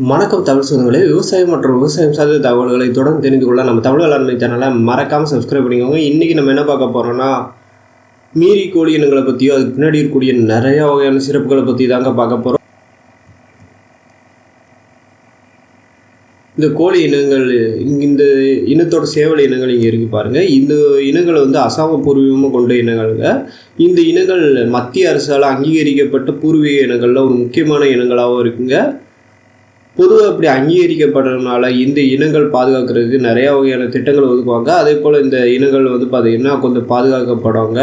வணக்கம் தமிழ் சொந்தங்களே. விவசாயம் மற்றும் விவசாயம் சார்ந்த தகவல்களை தொடர்ந்து தெரிந்து கொள்ள நம்ம தமிழ் வேளாண்மை சேனலை மறக்காமல் சப்ஸ்கிரைப் பண்ணிக்கோங்க. இன்றைக்கி நம்ம என்ன பார்க்க போகிறோம்னா, மீரி கோழி இனங்களை பற்றியும் அதுக்கு பின்னாடி இருக்கக்கூடிய நிறையா வகையான சிறப்புகளை பற்றி தாங்க பார்க்க போகிறோம். இந்த கோழி இனங்கள் இந்த இனத்தோட சேவல் இனங்கள் இங்கே இருக்குது பாருங்கள். இந்த இனங்கள் அசாம பூர்வீகமாக கொண்ட இனங்கள்ங்க. இந்த இனங்கள் மத்திய அரசால் அங்கீகரிக்கப்பட்ட பூர்வீக இனங்களில் ஒரு முக்கியமான இனங்களாகவும் இருக்குங்க. பொதுவாக இப்படி அங்கீகரிக்கப்படுறதுனால இந்த இனங்கள் பாதுகாக்கிறதுக்கு நிறையா வகையான திட்டங்கள் ஒதுக்குவாங்க. அதே போல் இந்த இனங்கள் பார்த்திங்கன்னா கொஞ்சம் பாதுகாக்கப்படுவாங்க.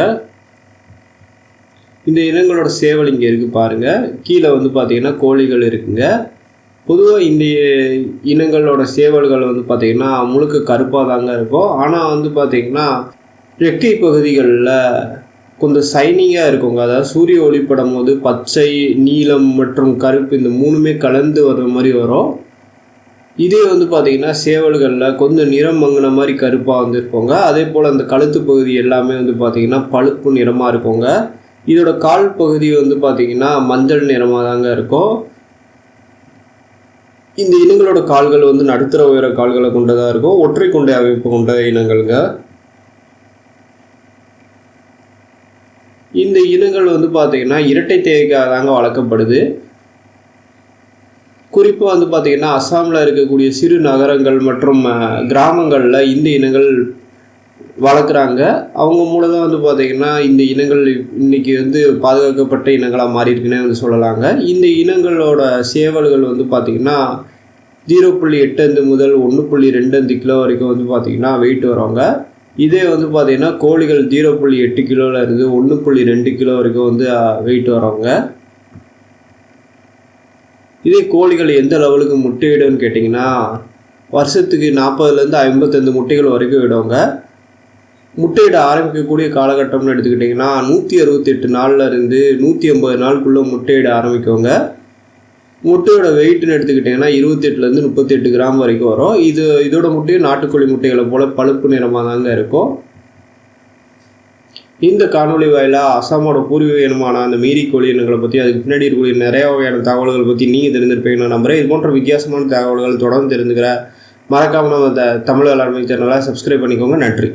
இந்த இனங்களோட சேவல் இங்கே இருக்குது பாருங்கள். கீழே பார்த்திங்கன்னா கோழிகள் இருக்குங்க. பொதுவாக இந்த இனங்களோட சேவல்கள் பார்த்திங்கன்னா முழுக்க கருப்பாக தாங்க இருக்கும். ஆனால் பார்த்திங்கன்னா ரெக்கை பகுதிகளில் கொஞ்சம் சைனிங்காக இருக்குங்க. அதாவது சூரிய ஒளிப்படும் போது பச்சை, நீலம் மற்றும் கருப்பு இந்த மூணுமே கலந்து வர்ற மாதிரி வரும். இதே பார்த்திங்கன்னா சேவல்களில் கொஞ்சம் நிறம் மங்கின மாதிரி கருப்பாக இருக்குங்க. அதே போல் அந்த கழுத்து பகுதி எல்லாமே பார்த்திங்கன்னா பழுப்பு நிறமாக இருக்குங்க. இதோட கால் பகுதி பார்த்திங்கன்னா மஞ்சள் நிறமாக தாங்க இருக்கும். இந்த இனங்களோட கால்கள் நடுத்தர உயர கால்களை கொண்டதாக இருக்கும். ஒற்றை கொண்டை அமைப்பு கொண்ட இனங்கள்ங்க. இந்த இனங்கள் பார்த்திங்கன்னா இரட்டை தேவைக்காக தாங்க வளர்க்கப்படுது. குறிப்பாக பார்த்திங்கன்னா அஸ்ஸாமில் இருக்கக்கூடிய சிறு நகரங்கள் மற்றும் கிராமங்களில் இந்த இனங்கள் வளர்க்குறாங்க. அவங்க மூலம் தான் பார்த்திங்கன்னா இந்த இனங்கள் இன்றைக்கி பாதுகாக்கப்பட்ட இனங்களாக மாறி இருக்குன்னே சொல்லலாங்க. இந்த இனங்களோட சேவல்கள் பார்த்திங்கன்னா 0.85 முதல் 1.25 கிலோ வரைக்கும் பார்த்திங்கன்னா வெயிட் வருவாங்க. இதே பார்த்திங்கன்னா கோழிகள் 0.8 கிலோவில் இருந்து 1.2 கிலோ வரைக்கும் வெயிட் வரவங்க. இதே கோழிகள் எந்த லெவலுக்கு முட்டையிடுன்னு கேட்டிங்கன்னா, வருஷத்துக்கு 40லேருந்து 55 முட்டைகள் வரைக்கும் விடுவாங்க. முட்டையிட ஆரம்பிக்கக்கூடிய காலகட்டம்னு எடுத்துக்கிட்டிங்கன்னா 168 நாளில் இருந்து 180 நாளுக்குள்ளே முட்டையிட ஆரம்பிக்குவாங்க. முட்டையோட வெயிட்னு எடுத்துக்கிட்டிங்கன்னா 28லேருந்து 38 கிராம் வரைக்கும் வரும். இதோட முட்டையும் நாட்டுக்கோழி முட்டைகளை போல் பழுப்பு நிறமாக தாங்க இருக்கும். இந்த காணொலி வாயிலாக அசாமோட பூர்வீக இனமான அந்த மீரி கோழி இனங்களை பற்றி அதுக்கு பின்னாடி இருக்கக்கூடிய நிறைய வகையான தகவல்களை பற்றி நீங்கள் தெரிஞ்சிருப்பீங்க நான் நம்புகிறேன். இது போன்ற வித்தியாசமான தகவல்கள் தொடர்ந்து தெரிஞ்சுக்கிற மறக்காமல் நம்ம தமிழ் வேளாண்மை சேனலை சப்ஸ்கிரைப் பண்ணிக்கோங்க. நன்றி.